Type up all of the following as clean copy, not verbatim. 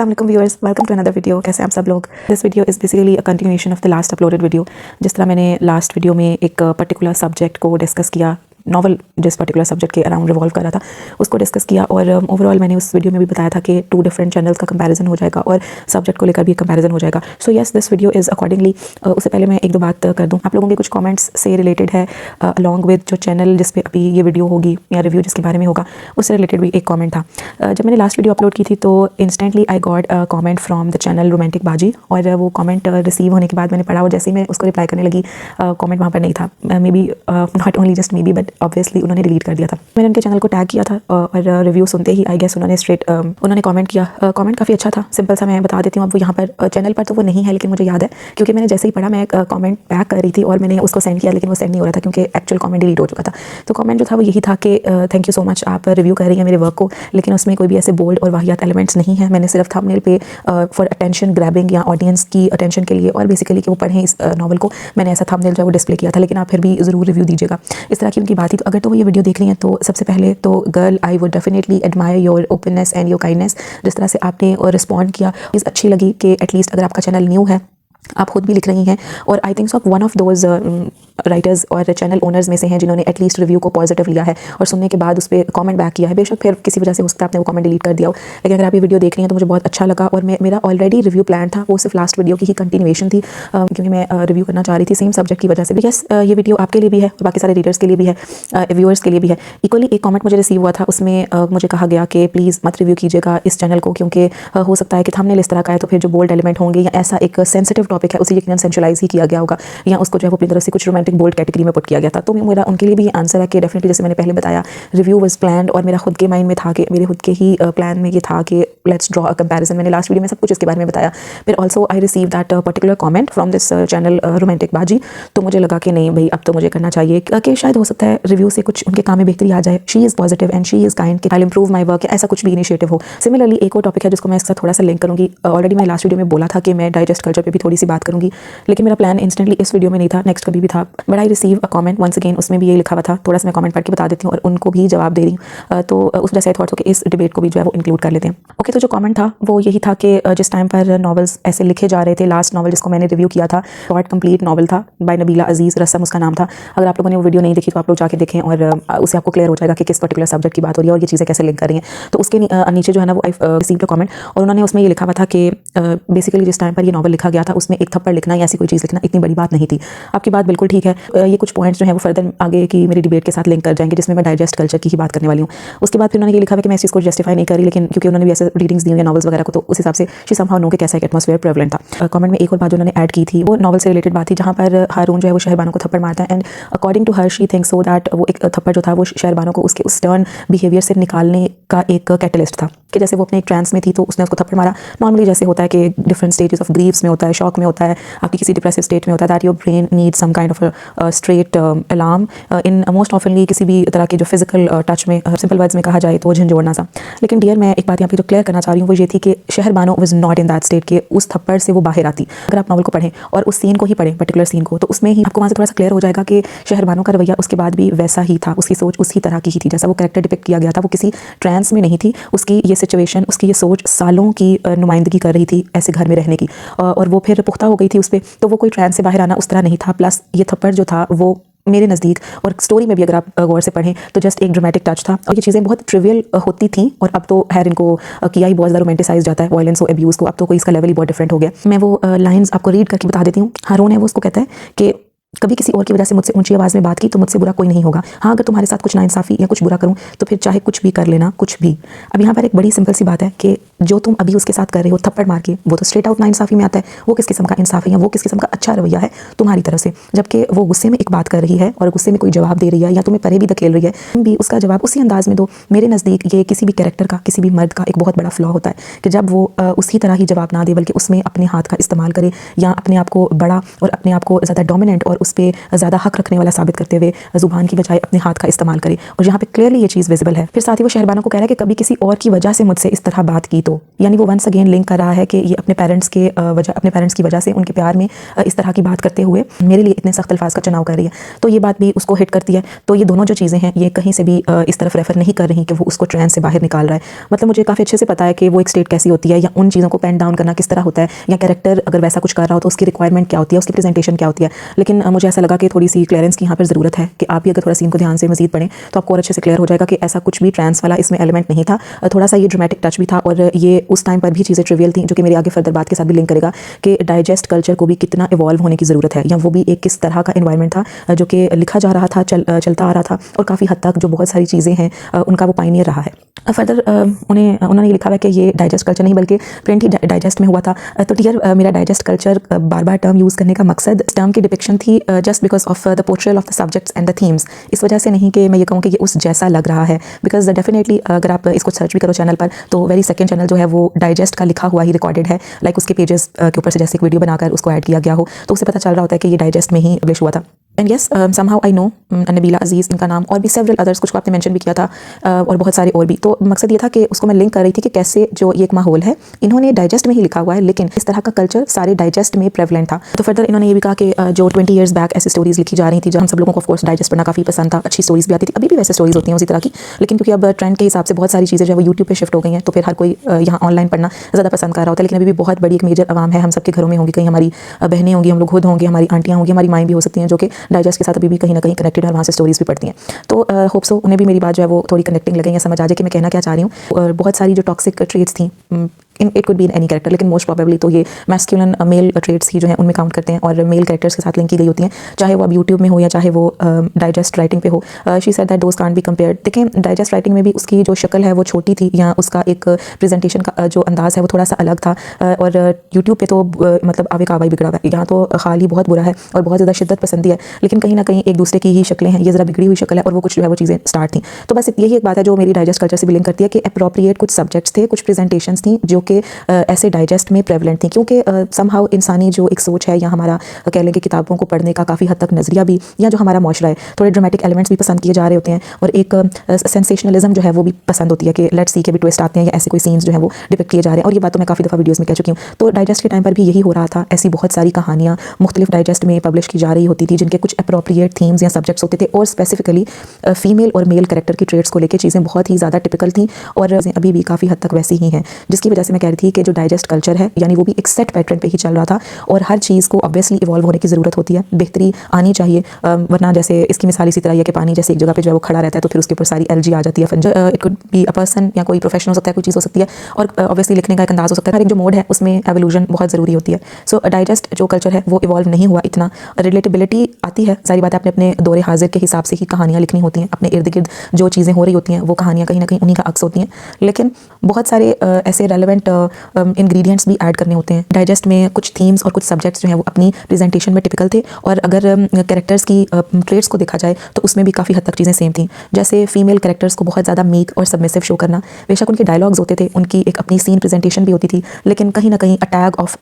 अस्सलाम वालेकुम viewers, welcome to another video. कैसे हैं आप सब लोग। This video is basically a continuation of the last uploaded video. जिस तरह मैंने लास्ट वीडियो में एक पर्टिकुलर सब्जेक्ट को डिस्कस किया, नॉवल जिस पर्टिकुलर सब्जेक्ट के अराउंड रिवॉल्व कर रहा था उसको डिस्कस किया, और ओवरऑल मैंने उस वीडियो में भी बताया था कि 2 डिफरेंट चैनल्स का कंपैरिजन हो जाएगा और सब्जेक्ट को लेकर भी कंपैरिजन हो जाएगा। So yes, this video is accordingly. उससे पहले मैं एक दो बात कर दूं, आप लोगों के कुछ कमेंट्स से रिलेटेड है अलॉन्ग विद जो चैनल जिस पे अभी ये वीडियो होगी या रिव्यू जिसके बारे में होगा उससे रिलेटेड भी एक कॉमेंट था। जब मैंने लास्ट वीडियो अपलोड की थी तो instantly I got a comment from the channel romantic बाजी, और वो कॉमेंट रिसीव होने के बाद मैंने पढ़ा और जैसे ही मैं उसको रिप्लाई करने लगी कॉमेंट वहाँ पर नहीं था। May be not only just may be but obviously उन्होंने डिलीट कर दिया था। मैंने उनके चैनल को टैग किया था और रिव्यू सुनते ही आई गेस उन्होंने स्ट्रेट उन्होंने कमेंट किया। कमेंट काफ़ी अच्छा था, सिंपल सा मैं बता देती हूँ। अब वो यहाँ पर चैनल पर तो वो नहीं है, लेकिन मुझे याद है क्योंकि मैंने जैसे ही पढ़ा मैं कमेंट बैक कर रही थी और मैंने उसको सेंड किया, लेकिन वो सेंड नहीं हो रहा था क्योंकि एक्चुअल कमेंट डिलीट हो चुका था। तो कमेंट जो था वो यही था कि थैंक यू सो मच, आप रिव्यू कर रही हैं मेरे वर्क को, लेकिन उसमें कोई भी ऐसे बोल्ड और वाहियात एलिमेंट्स नहीं है। मैंने सिर्फ थंबनेल पे फॉर अटेंशन ग्रैबिंग या ऑडियंस की अटेंशन के लिए और बेसिकली कि वो पढ़ें इस नॉवल को, मैंने ऐसा थंबनेल जो है वो डिस्प्ले किया था, लेकिन आप फिर भी ज़रूर रिव्यू दीजिएगा। इस तरह की उनकी बात थी। तो अगर तो वो ये वीडियो देख रही हैं तो सबसे पहले तो girl, I would definitely admire your openness and your kindness. जिस तरह से आपने रिस्पॉन्ड किया चीज़ अच्छी लगी कि एटलीस्ट अगर आपका चैनल न्यू है, आप खुद भी लिख रही हैं, और I think so one of those writers और चैनल ओनर्स में से हैं जिन्होंने एटलीस्ट रिव्यू को पॉजिटिव लिया है और सुनने के बाद उस पर कमेंट बैक किया है। बेशक फिर किसी वजह से हो सकता है आपने वो कमेंट डिलीट कर दिया हो, लेकिन अगर आप ये वीडियो देख रही हैं तो मुझे बहुत अच्छा लगा। और मेरा ऑलरेडी रिव्यू प्लान था, वो सिर्फ लास्ट वीडियो की ही कंटिन्यूएशन थी, क्योंकि मैं रिव्यू करना चाह रही थी सेम सब्जेक्ट की वजह से। यस, ये वीडियो आपके लिए भी है और बाकी सारे रीडर्स के लिए भी है, व्यूअर्स के लिए भी है। इक्वली एक कॉमेंट मुझे रिसीव हुआ था, उसमें मुझे कहा गया कि प्लीज़ मत रिव्यू कीजिएगा इस चैनल को, क्योंकि हो सकता है कि थंबनेल इस तरह का है तो फिर जो बोल्ड एलिमेंट होंगे या ऐसा एक सेंसिटिव टॉपिक है उसे यकीनन सेंशलाइज ही किया गया होगा, या उसको जो है वो अपनी तरफ से कुछ रोमांटिक बोल्ड कैटेगरी में पुट किया गया था। तो मेरा उनके लिए भी आंसर है कि डेफिनेटली जैसे मैंने पहले बताया, रिव्यू वाज प्लान्ड और मेरा खुद के माइंड में था कि मेरे खुद के ही प्लान में ये था कि लेट्स ड्रॉ अ कंपैरिजन। मैंने लास्ट वीडियो में सब कुछ इसके बारे में बताया। फिर also I receive that particular comment from this channel romantic बाजी, तो मुझे लगा कि नहीं भाई, अब तो मुझे करना चाहिए कि शायद हो सकता है रिव्यू से कुछ उनके काम में बेहतरी आ जाए। She is positive and she is kind, I will improve my work, ऐसा कुछ भी इनिशिएटिव हो। सिमिलरली एक और टॉपिक है जिसको मैं इसके साथ थोड़ा सा लिंक करूँगी। ऑलरेडी मैं लास्ट वीडियो में बोला था कि मैं डाइजेस्ट कल्चर पर भी थोड़ी सी बात करूँगी, लेकिन मेरा प्लान इंस्टेंटली इस वीडियो में नहीं था, नेक्स्ट कभी भी था। But I receive a comment once again, उसमें भी ये लिखा हुआ था। थोड़ा सा मैं कमेंट पढ़ के बता देती हूँ और उनको भी जवाब दे रही हूँ, तो उस वजह से थॉट हो कि इस डिबेट को भी जो है वो इंक्लूड कर लेते हैं। ओके, तो जो कमेंट था वो यही था कि जिस टाइम पर नॉवेल्स ऐसे लिखे जा रहे थे, लास्ट नॉवल जिसको मैंने रिव्यू किया था शॉर्ट कंप्लीट नॉवल था बाय नबीला अजीज़ रस्सम उसका नाम था। अगर आप लोगों ने वो वीडियो नहीं देखी तो आप लोग जाके देखें और उससे आपको क्लियर हो जाएगा कि किस पर्टिकुलर सब्जेक्ट की बात हो रही है और ये चीज़ें कैसे लिंक कर रही हैं। तो उसके नीचे जो है ना वो आई रिसीव्ड अ कमेंट, और उन्होंने उसमें ये लिखा हुआ था कि बेसिकली जिस टाइम पर ये नॉवल लिखा गया था उसमें एक थप्पड़ लिखना या ऐसी कोई चीज़ लिखना इतनी बड़ी बात नहीं थी। आपकी बात बिल्कुल ठीक है। ये कुछ पॉइंट्स जो है वो फर्दर आगे की मेरी डिबेट के साथ लिंक कर जाएंगे, जिसमें मैं डाइजेस्ट कल्चर की ही बात करने वाली हूँ। उसके बाद फिर उन्होंने ये लिखा है कि मैं इस चीज़ को जस्टिफाई नहीं करी, लेकिन क्योंकि उन्होंने भी ऐसे रीडिंग्स दी हुई है नॉवेल्स वगैरह को, तो उस हिसाब से शी समहाउ नो कि कैसा एक एटमॉस्फेयर प्रेवलेंट था। कमेंट में एक और बात जो उन्होंने ऐड की थी वो नॉवल से रिलेटेड बात थी, जहाँ पर हारून जो है वो शहरबानो को थप्पड़ मारता है, and according to her she thinks so that वो एक थप्पड़ जो था वो शहरबानो को उसके उस टर्न बिहेवियर से निकालने का एक कैटलिस्ट था, कि जैसे वो अपने एक ट्रांस में थी तो उसने उसको थप्पड़ मारा। नॉर्मली जैसे होता है कि डिफरेंट स्टेजेस ऑफ ग्रीव्स में होता है, शॉक में होता है, आपकी किसी डिप्रेसिव स्टेट में होता है, that your brain need some kind of straight alarm in most oftenly किसी भी तरह के जो फिजिकल टच में सिंपल वर्ड्स में कहा जाए तो झंझोड़ना सा। लेकिन डियर, मैं एक बात यहाँ पे जो क्लियर करना चाह रही हूँ वो ये थी कि Shehrbano was not in that state, के उस थप्पड़ से वो बाहर आती। अगर आप नॉवल को पढ़ें और उस सीन को ही पढ़ें, पर्टिकुलर सीन को, तो उसमें ही आपको वहाँ से थोड़ा सा क्लियर हो जाएगा कि शहरबानो का रवैया उसके बाद भी वैसा ही था, उसकी सोच उसी तरह की ही थी जैसा वो कैरेक्टर डिपिक्ट किया गया था। वो किसी ट्रांस में नहीं थी, उसकी ये सिचुएशन, उसकी ये सोच सालों की नुमाइंदगी कर रही थी ऐसे घर में रहने की, और वो फिर पुख्ता हो गई थी उस पर, तो वो कोई ट्रांस से बाहर आना उस तरह नहीं था। प्लस ये थप्पड़ जो था वो मेरे नज़दीक और स्टोरी में भी अगर आप गौर से पढ़ें तो जस्ट एक ड्रामेटिक टच था, और ये चीज़ें बहुत ट्रिवियल होती थी, और अब तो खैर इनको किया ही बहुत ज़्यादा रोमांटिसाइज जाता है, वायलेंस और अब्यूज़ को, अब तो कोई इसका लेवल ही बहुत डिफरेंट हो गया। मैं वो लाइंस आपको रीड करके बता देती हूँ। हारून है वो, उसको कहता है कि कभी किसी और की वजह से मुझसे ऊंची आवाज़ में बात की तो मुझसे बुरा कोई नहीं होगा। हाँ, अगर तुम्हारे साथ कुछ नाइंसाफ़ी या कुछ बुरा करूँ तो फिर चाहे कुछ भी कर लेना, कुछ भी। अब यहाँ पर एक बड़ी सिंपल सी बात है कि जो तुम अभी उसके साथ कर रहे हो थप्पड़ मार के, वो तो स्ट्रेट आउट नाइंसाफ़ी में आता है। वो किस किस्म का इंसाफ है या वो किस किस्म का अच्छा रवैया है तुम्हारी तरफ से, जबकि वो गुस्से में एक बात कर रही है और गुस्से में कोई जवाब दे रही है या तुम्हें परे भी धकेल रही है, तुम भी उसका जवाब उसी अंदाज में दो। मेरे नज़दीक ये किसी भी कैरेक्टर का, किसी भी मर्द का एक बहुत बड़ा फ्लॉ होता है कि जब वो उसी तरह ही जवाब ना दे, बल्कि उसमें अपने हाथ का इस्तेमाल करे या अपने आप को बड़ा और अपने आप को ज़्यादा डोमिनेंट और उस पर ज़्यादा हक रखने वाला साबित करते हुए ज़ुबान की बजाय अपने हाथ का इस्तेमाल करे, और यहाँ पे क्लियरली ये चीज़ विजिबल है। फिर साथ ही वो शहरबानो को कह रहा है कि कभी किसी और की वजह से मुझसे इस तरह बात की तो, यानी वो वंस अगेन लिंक कर रहा है कि ये अपने पेरेंट्स की वजह से, उनके प्यार में इस तरह की बात करते हुए मेरे लिए इतने सख्त अल्फाज का चुनाव कर रही है। तो ये बात भी उसको हिट करती है। तो ये दोनों जो चीज़ें हैं ये कहीं से भी इस तरफ रेफर नहीं कर रही कि वो उसको ट्रेंड से बाहर निकाल रहा है। मतलब मुझे काफ़ी अच्छे से पता है कि वो एक स्टेट कैसी होती है, या उन चीज़ों को पेन डाउन करना किस तरह होता है, या कैरेक्टर अगर वैसा कुछ कर रहा हो तो उसकी रिक्वायरमेंट क्या होती है, उसकी प्रेजेंटेशन क्या होती है। लेकिन मुझे ऐसा लगा कि थोड़ी सी क्लियरेंस की यहाँ पर ज़रूरत है कि आप भी अगर थोड़ा सीन को ध्यान से मजीद पढ़ें तो आपको और अच्छे से क्लियर हो जाएगा कि ऐसा कुछ भी ट्रांस वाला इसमें एलिमेंट नहीं था। थोड़ा सा ये ड्रामेटिक टच भी था, और ये उस टाइम पर भी चीज़ें ट्रिवियल थी, जो कि मेरी आगे फर्दर बात के साथ भी लिंक करेगा कि डाइजेस्ट कल्चर को भी कितना इवॉल्व होने की ज़रूरत है, या वो भी एक किस तरह का एनवायरनमेंट था जो कि लिखा जा रहा था, चलता आ रहा था, और काफ़ी हद तक जो बहुत सारी चीज़ें हैं उनका वो पायनियर रहा है। फर्दर उन्होंने लिखा हुआ है कि ये डाइजेस्ट कल्चर नहीं बल्कि प्रिंट ही डाइजेस्ट में हुआ था। तो डियर मेरा डाइजेस्ट कल्चर बार बार टर्म यूज़ करने का मकसद टर्म की डिपिक्शन थी just because of the portrayal of the subjects and the themes. इस वजह से नहीं कि मैं ये कहूँ कि ये उस जैसा लग रहा है, बिकॉज डेफिनेटली अगर आप इसको सर्च भी करो चैनल पर तो वेरी सेकंड चैनल जो है वो डाइजेस्ट का लिखा हुआ ही रिकॉर्डेड है, लाइक उसके पेजेस के ऊपर से जैसे एक वीडियो बनाकर उसको ऐड किया गया हो, तो उससे पता चल रहा होता है कि ये डाइजेस्ट में ही पब्लिश हुआ था। And yes somehow I know Nabila Aziz इनका नाम, और भी सेवरल अदर्स, कुछ को आपने मेंशन भी किया था और बहुत सारे और भी। तो मकसद ये था कि उसको मैं लिंक कर रही थी कि कैसे जो ये एक माहौल है इन्होंने डाइजेस्ट में ही लिखा हुआ है, लेकिन इस तरह का कल्चर सारे डाइजेस्ट में प्रेवलेंट था। तो फर्दर इन्होंने ये भी कहा कि जो 20 ईयर्स बैक ऐसी स्टोरीज लिखी जा रही थी, जब हम सब लोगों को ऑफ कोर्स डाइजेस्ट पढ़ना काफ़ी पसंद था, अच्छी स्टोरीज भी आती थी, अभी भी वैसे स्टोरीज होती हैं उसी तरह की, लेकिन क्योंकि अब ट्रेंड के हिसाब से बहुत सारी चीज़ें जो है वो यूट्यूब पे शिफ्ट हो गई हैं, तो फिर हर कोई यहाँ ऑनलाइन पढ़ना ज़्यादा पसंद कर रहा होता है। लेकिन अभी भी बहुत बड़ी एक मेजर आवाम है, हम सबके घरों में होंगी, कहीं हमारी बहनें होंगी, हम लोग खुद होंगे, हमारी आंटियाँ होंगी, हमारी माएँ भी हो सकती हैं, जो कि डाइजेस्ट के साथ अभी भी कहीं ना कहीं कनेक्टेड है, वहाँ से स्टोरीज भी पढ़ती हैं। तो होप सो उन्हें भी मेरी बात जो है वो थोड़ी कनेक्टिंग लगे या समझ आ जाए कि मैं कहना क्या चाह रही हूँ। और बहुत सारी जो टॉक्सिक ट्रेट्स थी, it could be in any character, लेकिन मोस्ट प्रोबेबली तो ये मैस्कुलिन मेल ट्रेट्स ही जो है उनमें काउंट करते हैं और मेल कैरेक्टर्स के साथ लिंक की गई होती हैं, चाहे वो अब यूट्यूब में हो या चाहे वो डाइजेस्ट राइटिंग पे हो। She said that those can't be compared. देखें डाइजेस्ट राइटिंग में भी उसकी जो शक्ल है वो छोटी थी, या उसका एक प्रेजेंटेशन का जो अंदाज़ है वो थोड़ा सा अलग था, और यूट्यूब पे तो मतलब आवे का आवा ही बिगड़ा हुआ है। यहाँ तो हाल ही बहुत बुरा है और बहुत ज़्यादा शिद्दत पसंदी है, लेकिन कहीं ना कहीं एक दूसरे की ही शक्लें हैं, ये ज़रा बिगड़ी हुई शक्ल है, और वो कुछ जो है वो चीज़ें स्टार्ट थी। तो बस यही एक बात है जो मेरी डाइजेस्ट कल्चर से भी लिंक करती है कि अप्रोप्रिएट कुछ सब्जेक्ट्स थे, कुछ प्रेजेंटेशंस थी जो कि ऐसे डाइजेस्ट में प्रेवलेंट थी, क्योंकि समहाउ इंसानी जो एक सोच है, या हमारा कह लें कि किताबों को पढ़ने का काफ़ी हद तक नज़रिया भी, या जो हमारा माशरा है, थोड़े ड्रामेटिक एलिमेंट्स भी पसंद किए जा रहे होते हैं, और एक सेंसेशनलिज्म जो है वो भी पसंद होती है कि लेट्स सी के भी ट्विस्ट आते हैं, या ऐसे कोई सीन्स जो है वो डिपिक्ट किए जा रहे हैं। और ये बात तो मैं काफ़ी दफ़ा वीडियोज़ में कह चुकी हूँ। तो डाइजेस्ट के टाइम पर भी यही हो रहा था, ऐसी बहुत सारी कहानियाँ मुख्तलिफ डाइजेस्ट में पब्लिश की जा रही होती थी, जिनके कुछ अप्रोप्रिएट थीम्स या सब्जेक्ट्स होते थे, और स्पेसिफिकली फीमेल और मेल कैरेक्टर की ट्रेट्स को लेकर चीज़ें बहुत ही ज़्यादा टिपिकल थी, और अभी भी काफ़ी हद तक वैसी ही हैं, जिसकी वजह से मैं कह रही थी कि जो डाइजेस्ट कल्चर है, यानी वो भी एक सेट पैटर्न पे ही चल रहा था, और हर चीज़ को ऑब्वियसली इवॉल्व होने की ज़रूरत होती है, बेहतरी आनी चाहिए, वरना जैसे इसकी मिसाल इसी तरह है कि पानी जैसे एक जगह पे जो है वो खड़ा रहता है तो फिर उसके ऊपर सारी एलजी आ जाती है। It could be a person, या कोई प्रोफेशन हो सकता है, कोई चीज़ हो सकती है, और ऑब्वियसली लिखने का एक अंदाज़ हो सकता है। हर एक जो मोड है उसमें एवोल्यूशन बहुत ज़रूरी होती है। सो डाइजेस्ट जो कल्चर है वो इवॉल्व नहीं हुआ इतना, रिलेटेबिलिटी आती है, सारी बात है, अपने दौरे हाजिर के हिसाब से ही कहानियाँ लिखनी होती हैं, अपने इर्द गिर्द जो चीज़ें हो रही होती हैं वो कहानियाँ कहीं ना कहीं उन्हीं का अक्स होती हैं, लेकिन बहुत सारे ऐसे रेलेवेंट इंग्रेडिएंट्स भी ऐड करने होते हैं। डाइजेस्ट में कुछ थीम्स और कुछ सब्जेक्ट्स जो हैं वो अपनी प्रेजेंटेशन में टिपिकल थे, और अगर कैरेक्टर्स की ट्रेट्स को देखा जाए तो उसमें भी काफ़ी हद तक चीज़ें सेम थी। जैसे फीमेल कैरेक्टर्स को बहुत ज़्यादा मीक और सबमिसिव शो करना, बेशक उनके डायलॉग्स होते थे, उनकी एक अपनी सीन प्रेजेंटेशन भी होती थी, लेकिन कहीं ना कहीं अ टैग ऑफ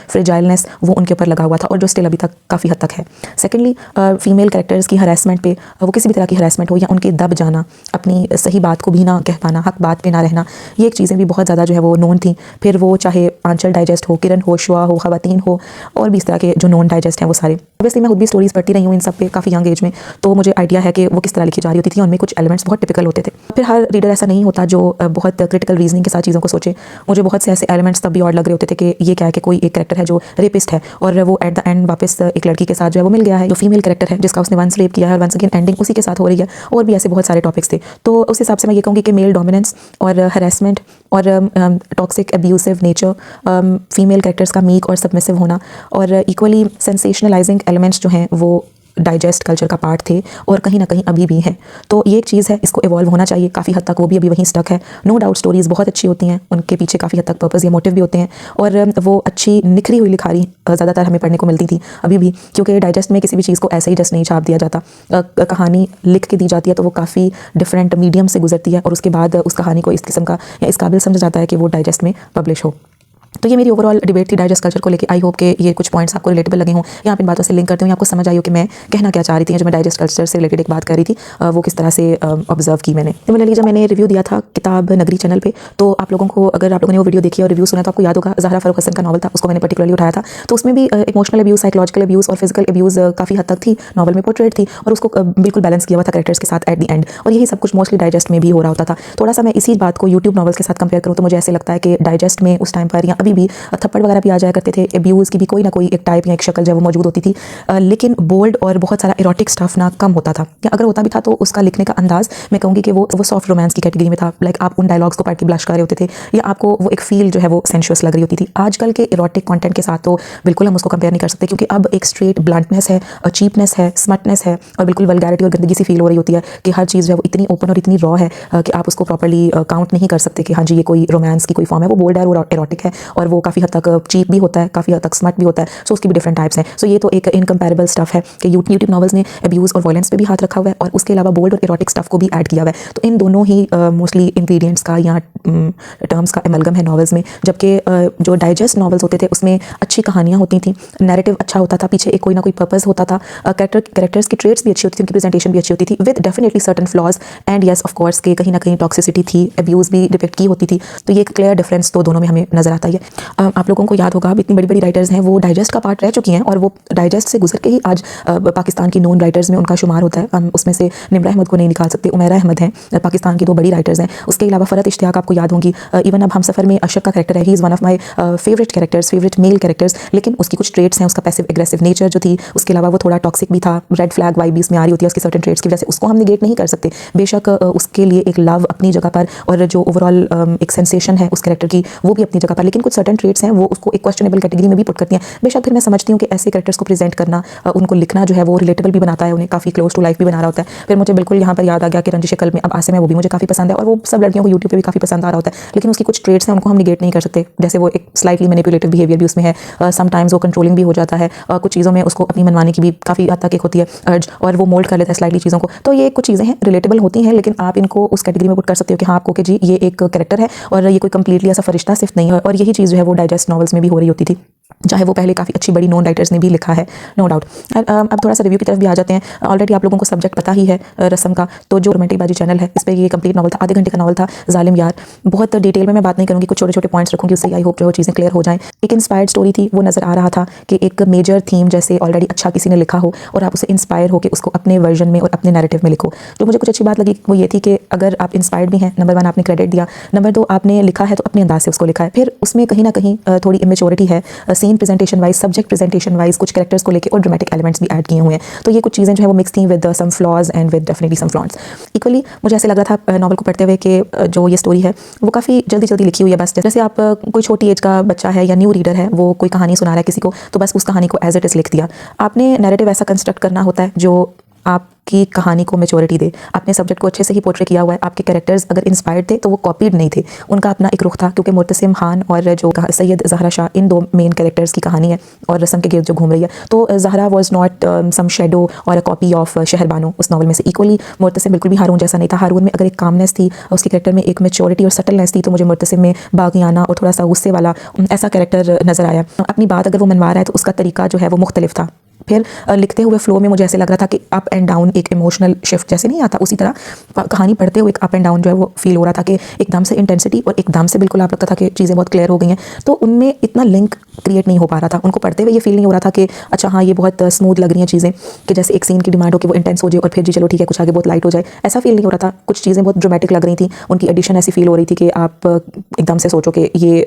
फ्रेजाइलनेस वो उनके ऊपर लगा हुआ था, और जो स्टिल अभी तक काफ़ी हद तक है। सेकेंडली फीमेल कैरेक्टर्स की हरासमेंट पे, वो किसी भी तरह की हरासमेंट हो या उनके दब जाना, अपनी सही बात को भी ना कह पाना, हक बात पे ना रहना, ये एक चीज़ें भी बहुत ज़्यादा जो है वो नोन थी। फिर वो चाहे आंचल डाइजेस्ट हो, किरण हो, शुआ हो, खवातीन हो, और भी इस तरह के जो नॉन डाइजेस्ट हैं वो सारे। ऑब्वियसली मैं खुद भी स्टोरीज पढ़ती रही हूँ इन सब पे काफ़ी यंग एज में, तो मुझे आइडिया है कि वो किस तरह लिखी जा रही होती थी, उनमें कुछ एलिमेंट्स बहुत टिपिकल होते थे। फिर हर रीडर ऐसा नहीं होता जो बहुत क्रिटिकल रीजनिंग के साथ चीज़ों को सोचे। मुझे बहुत से ऐसे एलिमेंट्स तब भी और लग रहे होते थे कि ये क्या है कि कोई एक कैरेक्टर है जो रेपिस्ट है, और वो एट द एंड वापस एक लड़की के साथ जो है वो मिल गया है, जो फीमेल कैरेक्टर है जिसका उसने वंस रेप किया है, और वंस अगेन एंडिंग उसी के साथ हो रही है, और भी ऐसे बहुत सारे टॉपिक्स थे। तो उस हिसाब से मैं ये कहूँगी कि मेल डोमिनेंस और हरासमेंट और toxic abusive nature, female characters का मीक और सबमिसिव होना, और इक्वली सेंसेशनलाइजिंग एलिमेंट्स जो हैं वो डाइजेस्ट कल्चर का पार्ट थे, और कहीं ना कहीं अभी भी हैं। तो ये एक चीज़ है, इसको इवॉल्व होना चाहिए, काफ़ी हद तक वो भी अभी वहीं स्टक है। नो डाउट स्टोरीज़ बहुत अच्छी होती हैं, उनके पीछे काफ़ी हद तक पर्पज़ या मोटिव भी होते हैं, और वो अच्छी निखरी हुई लिखारी ज़्यादातर हमें पढ़ने को मिलती थी अभी भी, क्योंकि डाइजेस्ट में किसी भी चीज़ को ऐसे ही जस्ट नहीं छाप दिया जाता। कहानी लिख के दी जाती है तो वो काफ़ी डिफरेंट मीडियम से गुजरती है, और उसके बाद उस कहानी को इस किस्म का या इस काबिल समझा जाता है कि वो डाइजेस्ट में पब्लिश हो। तो ये मेरी ओवरऑल डिबेट थी डाइजेस्ट कल्चर को लेके। आई होप के ये कुछ पॉइंट्स आपको रिलेटेबल लगे हों या आप इन बातों से लिंक करते हो या आपको समझ आई हो कि मैं कहना क्या चाह रही थी। जब मैं डाइजेस्ट कल्चर से रिलेटेड एक बात कर रही थी वो किस तरह से ऑब्जर्व की मैंने। सिमिलरली जब मैंने रिव्यू दिया था किताब नगरी चैनल पे, तो आप लोगों को, अगर आप लोगों ने वो वीडियो देखी और रिव्यू सुना तो आपको याद होगा ज़हरा फारूक हसन का नॉवल था, उसको मैंने पर्टिकुलरली उठाया था। तो उसमें भी इमोशनल अब्यूज़, साइकोलॉजिकल अब्यूज़ और फिजिकल अब्यूज़ काफ़ी हद तक थी नॉवल में पोर्ट्रेट थी, और उसको बिल्कुल बैलेंस किया हुआ था कैरेक्टर्स के साथ एट द एंड। और यही सब कुछ मोस्टली डाइजेस्ट में भी हो रहा होता था। थोड़ा सा मैं इसी बात को यूट्यूब नॉवल्स के साथ कंपेयर करूँ तो मुझे ऐसे लगता है कि डाइजेस्ट में उस टाइम पर या अभी भी थप्पड़ वगैरह भी आ जाया करते थे, अब्यूज़ की भी कोई ना कोई एक टाइप या एक शक्ल जो है वो मौजूद होती थी, लेकिन बोल्ड और बहुत सारा इरोटिक स्टफ ना कम होता था, या अगर होता भी था तो उसका लिखने का अंदाज मैं कहूँगी कि वो सॉफ्ट रोमांस की कैटेगरी में था। लाइक आप उन डायलॉग्स को पढ़ के ब्लश कर रहे होते थे या आपको वो एक फील जो है वो सेंशुअस लग रही होती थी। आजकल के इरोटिक कंटेंट के साथ तो बिल्कुल हम उसको कंपेयर नहीं कर सकते, क्योंकि अब एक स्ट्रेट ब्लंटनेस है, चीपनेस है, स्मटनेस है और बिल्कुल वल्गैरिटी और गंदगी सी फील हो रही होती है कि हर चीज़ जो है वो इतनी ओपन और इतनी रॉ है कि आप उसको प्रॉपर्ली काउंट नहीं कर सकते कि हाँ जी ये कोई रोमांस की कोई फॉर्म है। वो बोल्ड है, वो इरोटिक है और वो काफ़ी हद तक चीप भी होता है, काफ़ी हद तक स्मट भी होता है। सो उसकी भी डिफरेंट टाइप्स हैं। सो ये तो एक इनकम्पेरेबल स्टफ है कि यूट्यूब नॉवल्स ने अब्यूज़ और वायलेंस पे भी हाथ रखा हुआ है और उसके अलावा बोल्ड और इरोटिक स्टफ को भी ऐड किया हुआ है। तो इन दोनों ही मोस्टली इंग्रेडिएंट्स का या टर्म्स का एमलगम है नॉवल्स में। जबकि जो डाइजेस्ट नॉवल्स होते थे उसमें अच्छी कहानियाँ होती थी, नैरेटिव अच्छा होता था, पीछे एक कोई ना कोई पर्पस होता था, कैरेक्टर्स की ट्रेट्स भी अच्छी होती थी, उनकी प्रेजेंटेशन भी अच्छी होती थी with definitely certain flaws and yes of course के कहीं ना कहीं टॉक्सिसिटी थी, अब्यूज़ भी डिपिक्ट की होती थी। तो ये एक क्लियर डिफरेंस तो दोनों में हमें नजर आता ही है। आप लोगों को याद होगा अब इतनी बड़ी बड़ी राइटर्स हैं वो डाइजेस्ट का पार्ट रह चुकी हैं और वो डाइजेस्ट से गुजर के ही आज पाकिस्तान की नोन राइटर्स में उनका शुमार होता है। हम उसमें से निम्रा अहमद को नहीं निकाल सकते, उमैरा अहमद हैं, पाकिस्तान की 2 बड़ी राइटर्स हैं। उसके अलावा फ़रत इश्तियाक आपको याद होंगी, इवन अब हम सफ़र में अशरफ का कैरेक्टर है, he is one of my favourite characters, favourite male characters, लेकिन उसकी कुछ ट्रेट्स हैं, उसका पैसिव एग्रेसिव नेचर जो थी, उसके अलावा वो थोड़ा टॉक्सिक भी था, रेड फ्लैग वाइब भी इसमें आ रही होती है उसकी सर्टन ट्रेट्स की वजह से, उसको हम निगेट नहीं कर सकते। बेशक उसके लिए एक लव अपनी जगह पर और जो ओवरऑल एक सेंसेशन है उस कैरेक्टर की वो भी अपनी जगह पर, लेकिन कुछ सर्टन ट्रेट्स हैं वो उसको एक क्वेश्चनेबल कैटेगरी में भी पुट करती हैं। बेशक फिर मैं समझती हूँ कि ऐसे कैरेक्टर्स को प्रेजेंट करना, उनको लिखना जो है वो रिलेटेबल भी बनाता है, उन्हें काफ़ी क्लोज टू लाइफ भी बना रहा होता है। फिर मुझे बिल्कुल यहाँ पर याद आ गया कि रंजिश कल में अब आसिम है, वो भी मुझे काफ़ी पसंद है और वो सब लड़कियों को यूट्यूब पे भी काफ़ी पसंद आ रहा होता है, लेकिन उसकी कुछ ट्रेट्स हैं उनको हम निगेट नहीं कर सकते। जैसे वो एक स्लाइटली मैनिपुलेटिव बिहेवियर भी उसमें है, समटाइम्स वो कंट्रोलिंग भी हो जाता है, कुछ चीज़ों में उसको अपनी मनमानी की भी काफ़ी हद तक एक होती है अर्ज, और वो मोल्ड कर लेता है स्लाइटली चीज़ों को। तो ये कुछ चीज़ें हैं रिलेटेबल होती हैं, लेकिन आप इनको उस कैटेगरी में पुट कर सकते हो कि हाँ आपको कि जी ये एक कैरेक्टर है और ये कोई कंप्लीटली ऐसा फरिश्ता सिर्फ नहीं है। और यही चीज़ जो है वो डाइजेस्ट नॉवल्स में भी हो रही होती थी, चाहे वो पहले काफ़ी अच्छी बड़ी नॉन राइटर्स ने भी लिखा है, नो डाउट। अब थोड़ा सा रिव्यू की तरफ भी आ जाते हैं। ऑलरेडी आप लोगों को सब्जेक्ट पता ही है रस्म का, तो जो रोमांटिक बाजी चैनल है इस पर ये कंप्लीट नॉवल था, आधे घंटे का नॉवल था जालिम यार। बहुत डिटेल में मैं बात नहीं करूँगी, कुछ छोटे छोटे पॉइंट्स रखूँगी, उससे आई होप जो चीज़ें क्लियर हो जाएं। एक इंस्पायर्ड स्टोरी थी, वो नज़र आ रहा था कि एक मेजर थीम जैसे ऑलरेडी अच्छा किसी ने लिखा हो और आप उसे इंस्पायर होकर उसको अपने वर्जन में और अपने नैरेटिव में लिखो। जो मुझे कुछ अच्छी बात लगी वो ये थी कि अगर आप इंस्पायर्ड भी हैं, नंबर 1 आपने क्रेडिट दिया, नंबर 2 आपने लिखा है तो अपने अंदाज से उसको लिखा है। फिर उसमें कहीं ना कहीं थोड़ी इमेच्योरिटी है, scene presentation wise, subject presentation wise, कुछ कैरेक्टर्स को लेके और ड्रामेटिक एलिमेंट्स भी ऐड किए हुए हैं। तो ये कुछ चीज़ें जो है वो मिक्स थी with some flaws and with definitely some flaunts. Equally मुझे ऐसे लग रहा था नॉवल को पढ़ते हुए कि जो ये स्टोरी है वो काफ़ी जल्दी जल्दी लिखी हुई है। बस जैसे आप कोई छोटी एज का बच्चा है या न्यू रीडर है, वो कोई कहानी सुना रहा है किसी को, तो बस उस कहानी को एज इट इज़ लिख दिया। आपने नैरेटिव ऐसा कंस्ट्रक्ट करना होता है जो आपकी कहानी को मैच्योरिटी दे। आपने सब्जेक्ट को अच्छे से ही पोर्ट्रे किया हुआ है, आपके कैरेक्टर्स अगर इंस्पायर्ड थे तो वो कॉपीड नहीं थे, उनका अपना एक रुख था। क्योंकि मुर्तसिम खान और जो सैयद ज़हरा शाह, इन 2 मेन कैरेक्टर्स की कहानी है और रस्म के गिर्द जो घूम रही है। तो Zahra was not some shadow और अ कॉपी ऑफ शहरबानो उस नॉवल में से। इक्वली मुर्तसिम बिल्कुल भी हारून जैसा नहीं था। हारून में अगर एक कामनेस थी, उसके कैरेक्टर में एक मैच्योरिटी और सटलनेस थी, तो मुझे मुर्तसिम में बागियाना और थोड़ा सा गुस्से वाला ऐसा कैरेक्टर नज़र आया। अपनी बात अगर वो मनवा रहा है तो उसका तरीका जो है वो मुख्तलिफ था। फिर लिखते हुए फ्लो में मुझे ऐसे लग रहा था कि अप एंड डाउन, एक इमोशनल शिफ्ट जैसे नहीं आता, उसी तरह कहानी पढ़ते हुए एक अप एंड डाउन जो है वो फील हो रहा था कि एकदम से इंटेंसिटी और एकदम से बिल्कुल आप लगता था कि चीज़ें बहुत क्लियर हो गई हैं। तो उनमें इतना लिंक क्रिएट नहीं हो पा रहा था। उनको पढ़ते हुए ये फील नहीं हो रहा था कि अच्छा हाँ ये बहुत स्मूथ लग रही हैं चीज़ें, कि जैसे एक सीन की डिमांड हो कि वो इंटेंस हो जाए और फिर जी चलो ठीक है कुछ आगे बहुत लाइट हो जाए, ऐसा फील नहीं हो रहा था। कुछ चीज़ें बहुत ड्रामेटिक लग रही थी, उनकी एडिशन ऐसी फील हो रही थी कि आप एकदम से सोचो कि ये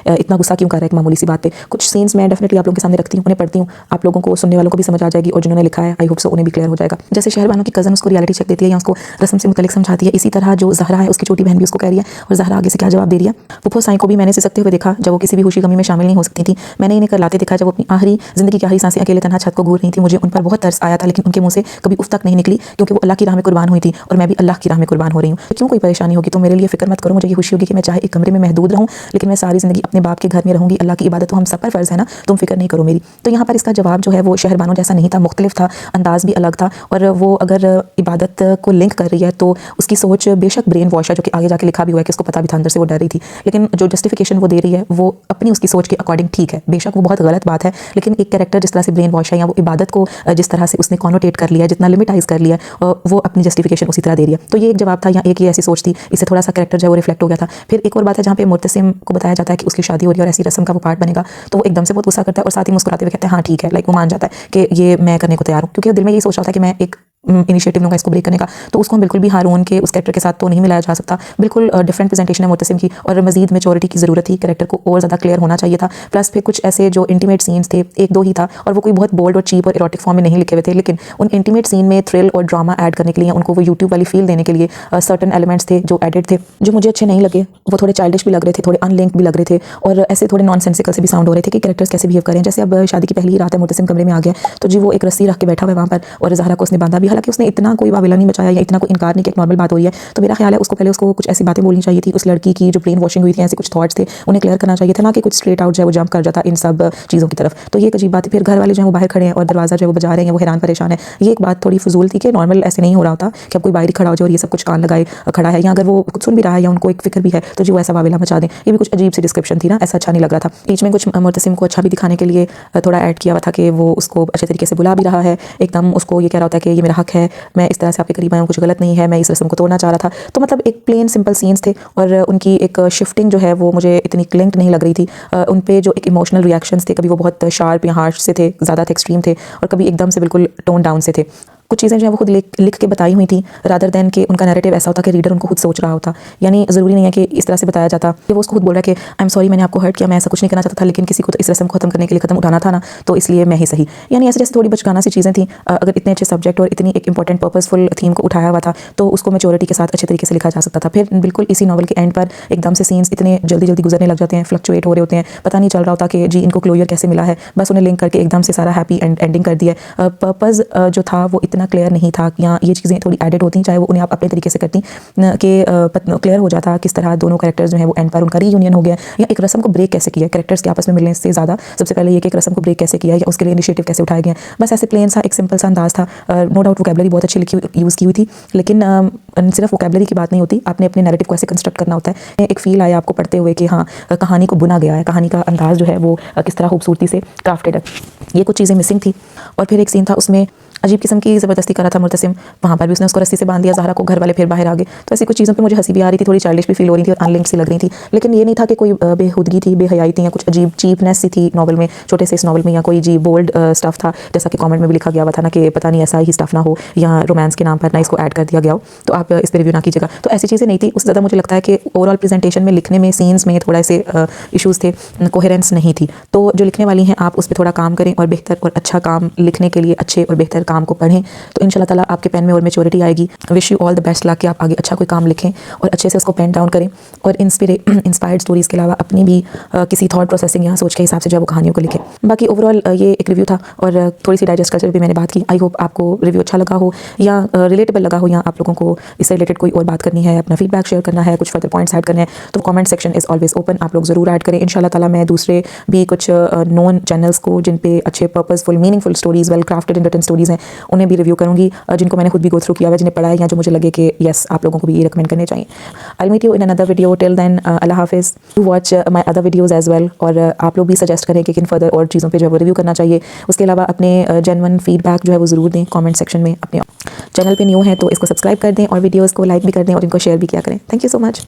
इतना गुस्सा क्यों कर रहा है एक मामूली सी बात पे। कुछ सीन्स मैं डेफिनेटली आप लोगों के सामने रखती हूँ, उन्हें पढ़ती हूँ, आप लोगों को, सुनने वालों को भी समझ आ जाएगी और जिन्होंने लिखा है आई होप सो उन्हें भी क्लियर हो जाएगा। जैसे शहरबानो की कज़न उसको रियलिटी चेक देती है या उसको रस्म से मुतल्लिक समझाती है, इसी तरह जो ज़हरा है उसकी छोटी बहन भी उसको कह रही है और ज़हरा आगे से क्या जवाब दे रही है। पुप्पो साईं को भी मैंने सिसकते हुए देखा जब वो किसी भी खुशी गमी में शामिल नहीं हो सकती थी। मैंने इन्हें करलाते देखा जब वो अपनी आखिरी ज़िंदगी की आखिरी सांसें अकेले तन्हा छत को घूर रही थी। मुझे उन पर बहुत तरस आया था, लेकिन उनके मुँह से कभी उफ तक नहीं निकली, क्योंकि वो अल्लाह की राह में कुर्बान हुई थी और मैं भी अल्लाह की राह में कुर्बान हो रही हूँ। तो क्यों कोई परेशानी होगी तो मेरे लिए फिक्र मत करो, मुझे ये खुशी होगी कि मैं चाहे एक कमरे में महदूद रहूँ लेकिन मैं सारी ज़िंदगी अपने बाप के घर में रहूँगी। अल्लाह की इबादत तो हम सब पर फ़र्ज़ है ना, तुम फिक्र नहीं करो मेरी। तो यहाँ पर इसका जवाब जो है वो शहर मेहरबानों जैसा नहीं था, मुख्तलिफ था, अंदाज़ भी अलग था। और वो अगर इबादत को लिंक कर रही है तो उसकी सोच बेशक ब्रेन वॉश है, जो कि आगे जाके लिखा भी हुआ है कि उसको पता भी था, अंदर से वो डर रही थी, लेकिन जो जस्टिफिकेशन वो दे रही है वो अपनी उसकी सोच के अकॉर्डिंग ठीक है। बेशक वो बहुत गलत बात है, लेकिन एक कैरेक्टर जिस तरह से ब्रेन वॉश है या वो इबादत को जिस तरह से उसने कॉनोटेट कर लिया, जितना लिमिटाइज कर लिया, वो अपनी जस्टिफिकेशन उसी तरह दे रही है। तो ये एक जवाब था या एक ही ऐसी सोच थी, इससे थोड़ा सा कैरेक्टर जो है वो रिफ्लेक्ट हो गया था। फिर एक और बात है जहाँ पे मुर्तसिम को बताया जाता है कि उसकी शादी हो रही है और ऐसी रस्म का वो पार्ट बनेगा, तो वो एकदम से बहुत गुस्सा करता है और साथ ही मुस्कुराते हुए कहते हैं हाँ ठीक है, लाइक वो मान जाता है कि ये मैं करने को तैयार हूँ, क्योंकि दिल में यही सोच रहा था कि मैं एक इनिशिएटिव लूँगा इसको ब्रेक करने का। तो उसको बिल्कुल भी हारून के उस कैरेक्टर के साथ तो नहीं मिलाया जा सकता। बिल्कुल डिफरेंट प्रेजेंटेशन है मुर्तसिम की और मजीद मेच्योरिटी की ज़रूरत थी, कैरेक्टर को और ज़्यादा क्लियर होना चाहिए था। प्लस फिर कुछ ऐसे जो इंटीमेट सीन्स थे, एक दो ही था और वो कोई बहुत बोल्ड और चीप और इरोटिक फॉर्म में नहीं लिखे हुए थे, लेकिन उन इंटीमेट सीन में थ्रिल और ड्रामा ऐड करने के लिए, उनको वो यूट्यूब वाली फील देने के लिए सर्टन एलिमेंट्स थे जो एडिड थे, जो मुझे अच्छे नहीं लगे। वो थोड़े चाइल्डिश भी लग रहे थे, थोड़े अनलिंक भी लग रहे थे और ऐसे थोड़े नॉनसेंसिकल से भी साउंड हो रहे थे कि कैरेक्टर्स कैसे बिहेव करें। जैसे अब शादी की पहली ही रात है, मुर्तसिम कमरे में आ गया तो जी वो एक रस्सी रख के बैठा हुआ है वहाँ पर और ज़हरा को उसने बांधा भी, हालांकि उसने इतना कोई वाविला नहीं मचाया या इतना कोई इनकार नहीं कि एक नॉर्मल बात हो रही है। तो मेरा ख्याल है उसको पहले उसको कुछ ऐसी बातें बोलनी चाहिए थी, उस लड़की की जो ब्रेन वॉशिंग हुई थी, ऐसे कुछ थॉट्स थे उन्हें क्लियर करना चाहिए था, ना कि कुछ स्ट्रेट आउट जो है वो जंप कर जाता इन सब चीज़ों की तरफ। तो ये एक अजीब बात है। फिर घर वाले जो है वो बाहर खड़े हैं और दरवाज़ा जो है वो बजा रहे हैं, वो हैरान परेशान है। ये एक बात थोड़ी फजूल थी कि नॉर्मल ऐसे नहीं हो रहा होता कि अब कोई बाहर खड़ा हो जाए और ये सब कुछ कान लगाए खड़ा है, या अगर वो कुछ सुन भी रहा है या उनको एक फिक्र भी है तो जो ऐसा वाविला मचा दें, ये भी कुछ अजीब सी डिस्क्रिप्शन थी ना, ऐसा अच्छा नहीं लग रहा था। बीच में कुछ मुर्तसिम को अच्छा भी दिखाने के लिए थोड़ा ऐड किया हुआ था कि वो उसको अच्छे तरीके से बुला भी रहा है, एकदम उसको ये कह रहा होता है कि ये मेरा हक है, मैं इस तरह से आपके करीब आया हूँ, कुछ गलत नहीं है, मैं इस रस्म को तोड़ना चाह रहा था। तो मतलब एक प्लेन सिंपल सीन्स थे और उनकी एक शिफ्टिंग जो है वो मुझे इतनी क्लिंक्ड नहीं लग रही थी। उन पे जो एक इमोशनल रिएक्शंस थे, कभी वो बहुत शार्प या हार्श से थे, ज़्यादा थे, एक्सट्रीम थे, और कभी एकदम से बिल्कुल टोन डाउन से थे। कुछ चीज़ें जो है वो खुद लिख के बताई हुई थी रादर दैन कि उनका नैरेटिव ऐसा होता कि रीडर उनको खुद सोच रहा होता। यानी ज़रूरी नहीं है कि इस तरह से बताया जाता कि वो उसको खुद बोल रहा है कि आई एम सॉरी मैंने आपको हर्ट किया, मैं ऐसा कुछ नहीं करना चाहता था, लेकिन किसी को तो इस रस्म को खत्म करने के लिए कदम उठाना था ना, तो इसलिए मैं ही सही। यानी ऐसे जैसे थोड़ी बचकाना सी चीज़ें थी। अगर इतने अच्छे सब्जेक्ट और इतनी एक इंपॉर्टेंट पर्पसफुल थीम को उठाया हुआ था तो उसको मेच्योरिटी के साथ अच्छे तरीके से लिखा जा सकता था। फिर बिल्कुल इसी नॉवल के एंड पर एकदम से सीन्स इतने जल्दी जल्दी गुजरने लग जाते हैं, फ्लक्चुएट हो रहे होते हैं, पता नहीं चल रहा होता कि जी इनको क्लोजर कैसे मिला है, बस उन्हें लिंक करके एकदम से सारा हैप्पी एंडिंग कर दिया। पर्पज़ जो था वो इतना क्लियर नहीं था, या ये चीज़ें थोड़ी एडेड होती, चाहे वो उन्हें आप अपने तरीके से करती कि क्लियर हो जाता किस तरह दोनों कैरेक्टर्स जो है वो एंड पर उनका रीयूनियन हो गया, या एक रस्म को ब्रेक कैसे किया, कैरेक्टर्स के आपस में मिलने से ज़्यादा सबसे पहले ये कि एक रस्म को ब्रेक कैसे किया या उसके लिए इनिशिएटिव कैसे उठाया गया। बस ऐसे प्लेन सा एक सिंपल सा अंदाज था। नो डाउट वोकैबुलरी बहुत अच्छी यूज़ की हुई थी, लेकिन सिर्फ वोकैबुलरी की बात नहीं होती, आपने अपने नैरेटिव को ऐसे कंस्ट्रक्ट करना होता है। एक फील आया आपको पढ़ते हुए कि हाँ कहानी को बुना गया है, कहानी का अंदाज जो है वो किस तरह खूबसूरती से क्राफ्टेड है। ये कुछ चीज़ें मिसिंग थी। और फिर एक सीन था उसमें अजीब किस्म की ज़बरदस्ती कर रहा था मुर्तसिम, वहाँ पर भी उसने उसको रस्सी से बांध दिया ज़हरा को, घर वाले फिर बाहर आ गए। तो ऐसी कुछ चीज़ों पे मुझे हंसी भी आ रही थी, थोड़ी चाइल्डिश भी फील हो रही थी और अनलिंक्ड सी लग रही थी। लेकिन ये नहीं था कि कोई बेहुदगी थी, बेहयाई थी या कुछ अजीब चीपनेस सी थी नॉवल में, छोटे से इस नॉवल में, या कोई जी बोल्ड स्टफ़ था जैसा कि कमेंट में भी लिखा गया हुआ था ना कि पता नहीं ऐसा ही स्टफ़ ना हो या रोमांस के नाम पर ना इसको ऐड कर दिया गया हो, तो आप इस पर रिव्यू ना कीजिएगा। तो ऐसी चीज़ें नहीं थी। उससे ज़्यादा मुझे लगता है कि ओवरऑल प्रेजेंटेशन में, लिखने में, सीन्स में थोड़ा से इशूज़ थे, कोहेरेंस नहीं थी। तो जो लिखने वाली हैं आप उस पर थोड़ा काम करें और बेहतर और अच्छा काम लिखने के लिए अच्छे और बेहतर काम को पढ़ें, तो इंशाल्लाह ताला आपके पेन में और मैच्योरिटी आएगी। Wish you all the best luck कि आप आगे अच्छा कोई काम लिखें और अच्छे से उसको पेन डाउन करें और इंस्पायर्ड स्टोरीज़ के अलावा अपनी भी किसी थॉट प्रोसेसिंग या सोच के हिसाब से जो है वो कहानियों को लिखें। बाकी ओवरऑल ये एक रिव्यू था और थोड़ी सी डाइजेस्ट कल्चर भी मैंने बात की। आई होप आपको रिव्यू अच्छा लगा हो या रिलेटेबल लगा हो, या आप लोगों को इससे रिलेटेड कोई और बात करनी है, अपना फीडबैक शेयर करना है, कुछ फर्दर पॉइंट्स ऐड करने हैं, तो comment section is always open. आप लोग ज़रूर ऐड करें। इंशाल्लाह ताला मैं दूसरे भी कुछ नोन चैनल्स को जिन पे अच्छे purposeful meaningful stories, well crafted and written stories हैं, उन्हें भी रिव्यू करूँगी, जिनको मैंने खुद भी गो थ्रू किया है, जिन्हें पढ़ा है, या जो मुझे लगे कि यस आप लोगों को भी ये रिकमेंड करने चाहिए। I meet you in another video, till then अल्लाह हाफिज़। To watch my other videos as well, और आप लोग भी सजेस्ट करें कि किन फर्दर और चीज़ों पे जो है वो रिव्यू करना चाहिए। उसके अलावा अपने जेन्युइन फीडबैक जो है वो ज़रूर दें कमेंट सेक्शन में। अपने चैनल पे न्यू है तो इसको सब्सक्राइब कर दें और वीडियोज़ को लाइक भी कर दें और इनको शेयर भी किया करें। Thank you so much.